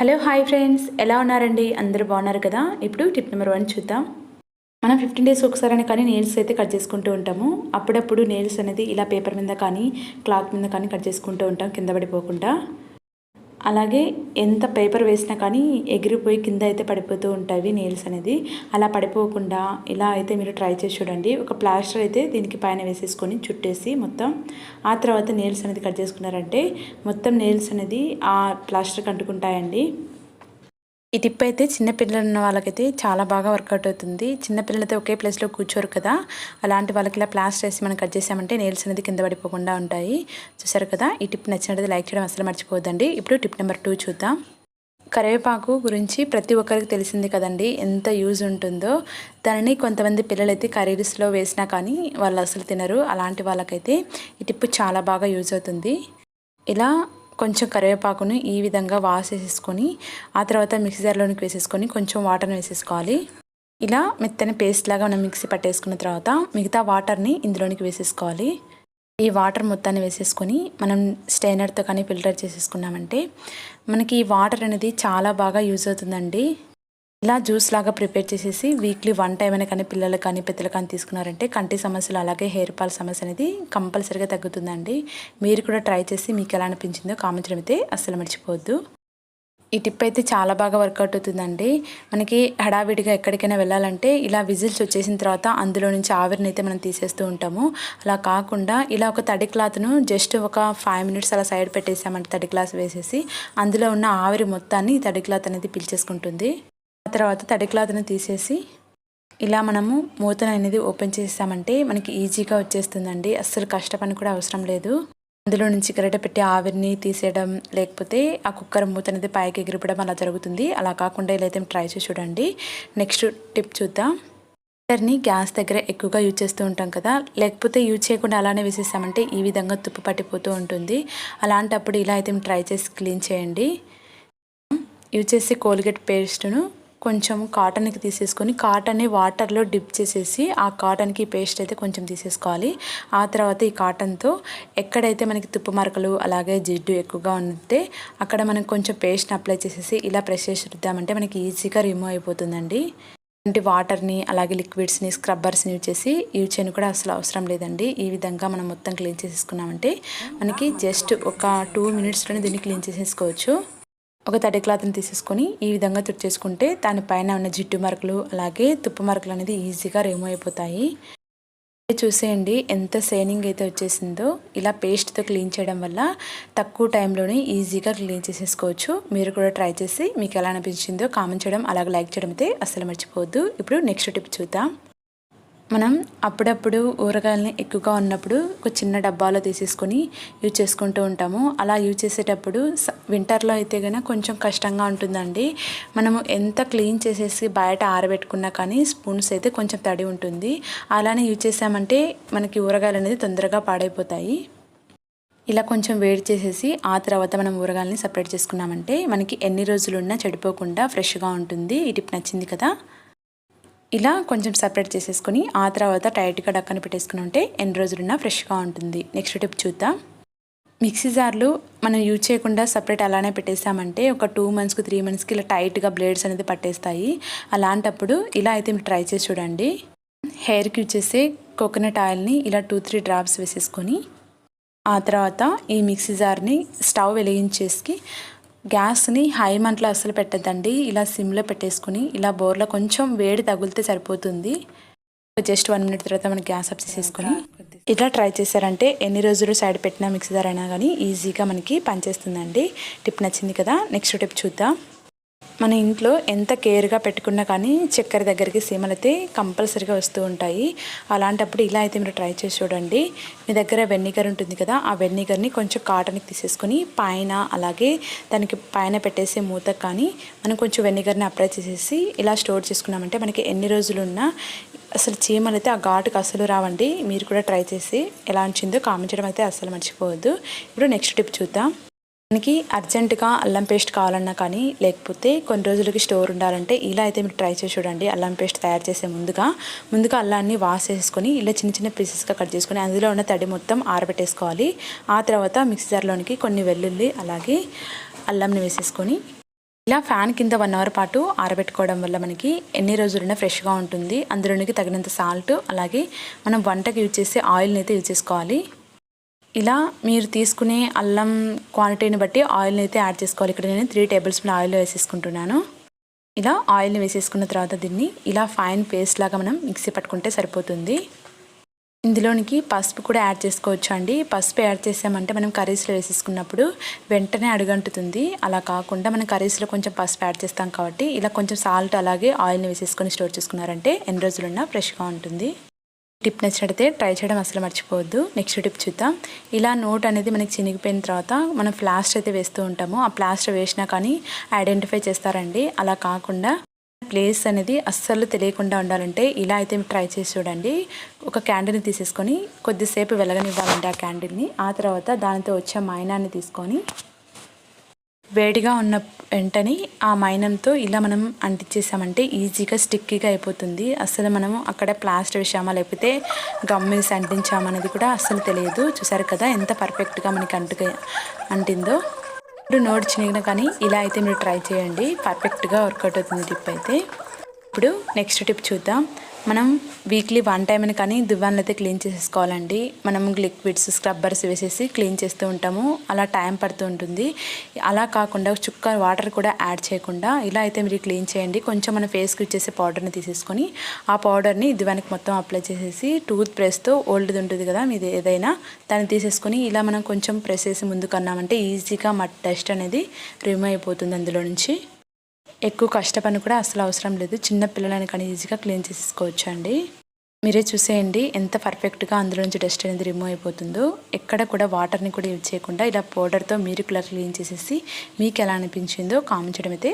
Hello hi friends, ఎలా ఉన్నారండి? అందరూ బాగున్నారు కదా? ఇప్పుడు టిప్ నెంబర్ 1 చూద్దాం. మనం 15 డేస్ ఒకసారి కానీ నెయిల్స్ అయితే కట్ చేసుకుంటూ ఉంటాము. అప్పుడప్పుడు నెయిల్స్ అనేది ఇలా పేపర్ మీద కానీ క్లాత్ మీద కానీ కట్ చేసుకుంటూ ఉంటాం కింద పడిపోకుండా. అలాగే ఎంత పేపర్ వేసినా కానీ ఎగిరిపోయి కింద అయితే పడిపోతూ ఉంటాయి నెయిల్స్ అనేది. అలా పడిపోకుండా ఇలా అయితే మీరు ట్రై చేసి చూడండి. ఒక ప్లాస్టర్ అయితే దీనికి పైన వేసేసుకొని చుట్టేసి మొత్తం, ఆ తర్వాత నెయిల్స్ అనేది కట్ చేసుకున్నారంటే మొత్తం నెయిల్స్ అనేది ఆ ప్లాస్టర్కి అంటుకుంటాయండి. ఈ టిప్ అయితే చిన్నపిల్లలు ఉన్న వాళ్ళకైతే చాలా బాగా వర్కౌట్ అవుతుంది. చిన్నపిల్లలైతే ఒకే ప్లేస్లో కూర్చోరు కదా, అలాంటి వాళ్ళకి ఇలా ప్లాస్టర్ వేసి మనం కట్ చేసామంటే నెయిల్స్ అనేది కింద పడిపోకుండా ఉంటాయి. చూసారు కదా, ఈ టిప్ నచ్చినట్లయితే లైక్ చేయడం అసలు మర్చిపోవద్దండి. ఇప్పుడు టిప్ నెంబర్ 2 చూద్దాం. కరివేపాకు గురించి ప్రతి ఒక్కరికి తెలిసింది కదండి, ఎంత యూజ్ ఉంటుందో. దానిని కొంతమంది పిల్లలైతే కర్రీస్లో వేసినా కానీ వాళ్ళు అసలు తినరు. అలాంటి వాళ్ళకైతే ఈ టిప్ చాలా బాగా యూజ్ అవుతుంది. ఇలా కొంచెం కరివేపాకుని ఈ విధంగా వేసేసుకొని ఆ తర్వాత మిక్సీ జార్లోనికి వేసేసుకొని కొంచెం వాటర్ని వేసేసుకోవాలి. ఇలా మెత్తని పేస్ట్ లాగా మనం మిక్సీ పట్టేసుకున్న తర్వాత మిగతా వాటర్ని ఇందులోనికి వేసేసుకోవాలి. ఈ వాటర్ మొత్తాన్ని వేసేసుకొని మనం స్టెయినర్తో కానీ ఫిల్టర్ చేసేసుకున్నామంటే మనకి ఈ వాటర్ అనేది చాలా బాగా యూజ్ అవుతుందండి. ఇలా జ్యూస్ లాగా ప్రిపేర్ చేసేసి వీక్లీ 1 టైం అయినా కానీ పిల్లలు కానీ పెద్దలు కానీ తీసుకున్నారంటే కంటి సమస్యలు అలాగే హెయిర్ ఫాల్ సమస్య అనేది కంపల్సరీగా తగ్గుతుందండి. మీరు కూడా ట్రై చేసి మీకు ఎలా అనిపించిందో కామెంట్ చేయడం అయితే అస్సలు మర్చిపోవద్దు. ఈ టిప్ అయితే చాలా బాగా వర్కౌట్ అవుతుందండి. మనకి హడావిడిగా ఎక్కడికైనా వెళ్ళాలంటే ఇలా విజిల్స్ వచ్చేసిన తర్వాత అందులో నుంచి ఆవిరిని అయితే మనం తీసేస్తూ ఉంటాము. అలా కాకుండా ఇలా ఒక తడి క్లాత్ను జస్ట్ ఒక 5 మినిట్స్ అలా సైడ్ పెట్టేసామంటే తడి క్లాత్ వేసేసి అందులో ఉన్న ఆవిరి మొత్తాన్ని తడి క్లాత్ అనేది పీల్చేసుకుంటుంది. ఆ తర్వాత తడి క్లాత్ని తీసేసి ఇలా మనము మూతను అనేది ఓపెన్ చేసామంటే మనకి ఈజీగా వచ్చేస్తుందండి. అస్సలు కష్టపని కూడా అవసరం లేదు. అందులో నుంచి గరిటె పెట్టి ఆవిరిని తీసేయడం లేకపోతే ఆ కుక్కర్ మూత అనేది పైకి ఎగిరిపడం అలా జరుగుతుంది. అలా కాకుండా ఇలా అయితే ట్రై చేసి చూడండి. నెక్స్ట్ టిప్ చూద్దాం. వాటర్ని గ్యాస్ దగ్గర ఎక్కువగా యూజ్ చేస్తూ ఉంటాం కదా, లేకపోతే యూజ్ చేయకుండా అలానే వేసేసామంటే ఈ విధంగా తుప్పు పట్టిపోతూ ఉంటుంది. అలాంటప్పుడు ఇలా అయితే ట్రై చేసి క్లీన్ చేయండి. యూజ్ చేసి కోల్గేట్ పేస్ట్ను కొంచెం కాటన్కి తీసేసుకొని కాటన్ని వాటర్లో డిప్ చేసేసి ఆ కాటన్కి పేస్ట్ అయితే కొంచెం తీసేసుకోవాలి. ఆ తర్వాత ఈ కాటన్తో ఎక్కడైతే మనకి తుప్పు మరకలు అలాగే జిడ్డు ఎక్కువగా ఉంటే అక్కడ మనం కొంచెం పేస్ట్ని అప్లై చేసేసి ఇలా ప్రెస్ చేసి రుద్దామంటే మనకి ఈజీగా రిమూవ్ అయిపోతుందండి. అంటే వాటర్ని అలాగే లిక్విడ్స్ని స్క్రబ్బర్స్ని యూజ్ చేయని కూడా అసలు అవసరం లేదండి. ఈ విధంగా మనం మొత్తం క్లీన్ చేసేసుకున్నామంటే మనకి జస్ట్ ఒక 2 మినిట్స్లోనే దీన్ని క్లీన్ చేసేసుకోవచ్చు. ఒక తడి క్లాత్ని తీసేసుకొని ఈ విధంగా తుడిచేసుకుంటే దానిపైన ఉన్న జిడ్డు మరకలు అలాగే తుప్పు మరకలు అనేది ఈజీగా రిమూవ్ అయిపోతాయి. చూసేయండి ఎంత షైనింగ్ అయితే వచ్చేసిందో. ఇలా పేస్ట్తో క్లీన్ చేయడం వల్ల తక్కువ టైంలోనే ఈజీగా క్లీన్ చేసేసుకోవచ్చు. మీరు కూడా ట్రై చేసి మీకు ఎలా అనిపించిందో కామెంట్ చేయడం అలాగే లైక్ చేయడం అయితే అస్సలు మర్చిపోవద్దు. ఇప్పుడు నెక్స్ట్ టిప్ చూద్దాం. మనం అప్పుడప్పుడు ఊరగాయలని ఎక్కువగా ఉన్నప్పుడు ఒక చిన్న డబ్బాలో తీసేసుకొని యూజ్ చేసుకుంటూ ఉంటాము. అలా యూజ్ చేసేటప్పుడు వింటర్లో అయితే కనుక కొంచెం కష్టంగా ఉంటుందండి. మనము ఎంత క్లీన్ చేసేసి బయట ఆరబెట్టుకున్నా కానీ స్పూన్స్ అయితే కొంచెం తడి ఉంటుంది. అలానే యూజ్ చేసామంటే మనకి ఊరగాయలు అనేది తొందరగా పాడైపోతాయి. ఇలా కొంచెం వేడి చేసేసి ఆ తర్వాత మనం ఊరగాయలని సపరేట్ చేసుకున్నామంటే మనకి ఎన్ని రోజులున్నా చెడిపోకుండా ఫ్రెష్గా ఉంటుంది. ఈ టిప్ నచ్చింది కదా? ఇలా కొంచెం సపరేట్ చేసేసుకొని ఆ తర్వాత టైట్గా డక్కన పెట్టేసుకుని ఉంటే ఎన్ని రోజులున్నా ఫ్రెష్గా ఉంటుంది. నెక్స్ట్ టిప్ చూద్దాం. మిక్సీ జార్లు మనం యూజ్ చేయకుండా సపరేట్ అలానే పెట్టేసామంటే ఒక 2 మంత్స్కి 3 మంత్స్కి ఇలా టైట్గా బ్లేడ్స్ అనేది పట్టేస్తాయి. అలాంటప్పుడు ఇలా అయితే మీరు ట్రై చేసి చూడండి. హెయిర్కి యూజ్ చేసే కోకోనట్ ఆయిల్ని ఇలా 2-3 డ్రాప్స్ వేసేసుకొని ఆ తర్వాత ఈ మిక్సీ జార్ని స్టవ్ వెలిగించేసి గ్యాస్ని హై మంటలో అస్సలు పెట్టద్దండి. ఇలా సిమ్లో పెట్టేసుకుని ఇలా బోర్లో కొంచెం వేడి తగిలితే సరిపోతుంది. జస్ట్ 1 మినిట్ తర్వాత మనం గ్యాస్ ఆఫ్ చేసేసుకొని ఇలా ట్రై చేశారంటే ఎన్ని రోజులు సైడ్ పెట్టినా మిక్సీ జార్ అయినా కానీ ఈజీగా మనకి పనిచేస్తుందండి. టిప్ నచ్చింది కదా? నెక్స్ట్ టిప్ చూద్దాం. మన ఇంట్లో ఎంత కేర్గా పెట్టుకున్నా కానీ చక్కెర దగ్గరికి సీమలు అయితే కంపల్సరీగా వస్తూ ఉంటాయి. అలాంటప్పుడు ఇలా అయితే మీరు ట్రై చేసి చూడండి. మీ దగ్గర వెనిగర్ ఉంటుంది కదా, ఆ వెనిగర్ని కొంచెం కాటన్కి తీసేసుకొని పైన అలాగే దానికి పైన పెట్టేసే మూత కానీ మనం కొంచెం వెనిగర్ని అప్లై చేసేసి ఇలా స్టోర్ చేసుకున్నామంటే మనకి ఎన్ని రోజులున్నా అసలు చీమలు అయితే ఆ ఘాటుకు అసలు రావండి. మీరు కూడా ట్రై చేసి ఎలా వచ్చిందో కామెంట్ చేయడం అయితే అస్సలు మర్చిపోవద్దు. ఇప్పుడు నెక్స్ట్ టిప్ చూద్దాం. మనకి అర్జెంటుగా అల్లం పేస్ట్ కావాలన్నా కానీ లేకపోతే కొన్ని రోజులకి స్టోర్ ఉండాలంటే ఇలా అయితే మీరు ట్రై చేసి చూడండి. అల్లం పేస్ట్ తయారు చేసే ముందుగా అల్లాన్ని వాష్ చేసుకొని ఇలా చిన్న చిన్న పీసెస్గా కట్ చేసుకొని అందులో ఉన్న తడి మొత్తం ఆరబెట్టేసుకోవాలి. ఆ తర్వాత మిక్సీ జార్లోనికి కొన్ని వెల్లుల్లి అలాగే అల్లంని వేసేసుకొని ఇలా ఫ్యాన్ కింద 1 అవర్ పాటు ఆరబెట్టుకోవడం వల్ల మనకి ఎన్ని రోజులైనా ఫ్రెష్గా ఉంటుంది. అందులోనికి తగినంత సాల్ట్, అలాగే మనం వంటకి యూజ్ చేసే ఆయిల్ని అయితే యూజ్ చేసుకోవాలి. ఇలా మీరు తీసుకునే అల్లం క్వాంటిటీని బట్టి ఆయిల్ని అయితే యాడ్ చేసుకోవాలి. ఇక్కడ నేను 3 టేబుల్ స్పూన్ ఆయిల్ వేసేసుకుంటున్నాను. ఇలా ఆయిల్ని వేసేసుకున్న తర్వాత దీన్ని ఇలా ఫైన్ పేస్ట్ లాగా మనం మిక్సీ పట్టుకుంటే సరిపోతుంది. ఇందులోనికి పసుపు కూడా యాడ్ చేసుకోవచ్చు అండి. పసుపు యాడ్ చేసామంటే మనం కర్రీస్లో వేసేసుకున్నప్పుడు వెంటనే అడుగంటుతుంది. అలా కాకుండా మనం కర్రీస్లో కొంచెం పసుపు యాడ్ చేస్తాం కాబట్టి ఇలా కొంచెం సాల్ట్ అలాగే ఆయిల్ని వేసేసుకొని స్టోర్ చేసుకున్నారంటే ఎన్ని రోజులున్నా ఫ్రెష్గా ఉంటుంది. టిప్ నచ్చినట్టయితే ట్రై చేయడం అసలు మర్చిపోవద్దు. నెక్స్ట్ టిప్ చూద్దాం. ఇలా నోట్ అనేది మనకి చినిగిపోయిన తర్వాత మనం ప్లాస్టర్ అయితే వేస్తూ ఉంటాము. ఆ ప్లాస్టర్ వేసినా కానీ ఐడెంటిఫై చేస్తారండి. అలా కాకుండా ప్లేస్ అనేది అస్సలు తెలియకుండా ఉండాలంటే ఇలా అయితే ట్రై చేసి చూడండి. ఒక క్యాండిల్ని తీసేసుకొని కొద్దిసేపు వెలగనివ్వాలండి ఆ క్యాండిల్ని. ఆ తర్వాత దానితో వచ్చే మైనాన్ని తీసుకొని వేడిగా ఉన్న వెంటనే ఆ మైనంతో ఇలా మనం అంటించేసామంటే ఈజీగా స్టిక్కీగా అయిపోతుంది. అసలు మనము అక్కడ ప్లాస్టర్ వేసామా లేకపోతే గమ్ వేసి అంటించామనేది కూడా అస్సలు తెలియదు. చూసారు కదా ఎంత పర్ఫెక్ట్గా మనకి అంటిందో. ఇప్పుడు నోట్ చినిగిన కానీ ఇలా అయితే మీరు ట్రై చేయండి. పర్ఫెక్ట్గా వర్కౌట్ అవుతుంది టిప్ అయితే. ఇప్పుడు నెక్స్ట్ టిప్ చూద్దాం. మనం వీక్లీ 1 టైం అని కానీ దువ్వాన్లు అయితే క్లీన్ చేసేసుకోవాలండి. మనం లిక్విడ్స్, స్క్రబ్బర్స్ వేసేసి క్లీన్ చేస్తూ ఉంటాము. అలా టైం పడుతూ ఉంటుంది. అలా కాకుండా చుక్క వాటర్ కూడా యాడ్ చేయకుండా ఇలా అయితే మీరు క్లీన్ చేయండి. కొంచెం మన ఫేస్కి ఇచ్చేసే పౌడర్ని తీసేసుకొని ఆ పౌడర్ని దువ్వానికి మొత్తం అప్లై చేసేసి టూత్ బ్రష్తో ఓల్డ్ది ఉంటుంది కదా మీది ఏదైనా దాన్ని తీసేసుకొని ఇలా మనం కొంచెం ప్రెస్ చేసి ముందుకు అన్నామంటే ఈజీగా మట్ డస్ట్ అనేది రిమూవ్ అయిపోతుంది అందులో నుంచి. ఎక్కువ కష్టపని కూడా అసలు అవసరం లేదు. చిన్న పిల్లలని కానీ ఈజీగా క్లీన్ చేసేసుకోవచ్చు అండి. మీరే చూసేయండి ఎంత పర్ఫెక్ట్గా అందులో నుంచి డస్ట్ అనేది రిమూవ్ అయిపోతుందో. ఎక్కడ కూడా వాటర్ని కూడా యూజ్ చేయకుండా ఇలా పౌడర్తో మీరు కూడా క్లీన్ చేసేసి మీకు ఎలా అనిపించిందో కామెంట్ చేయడం అయితే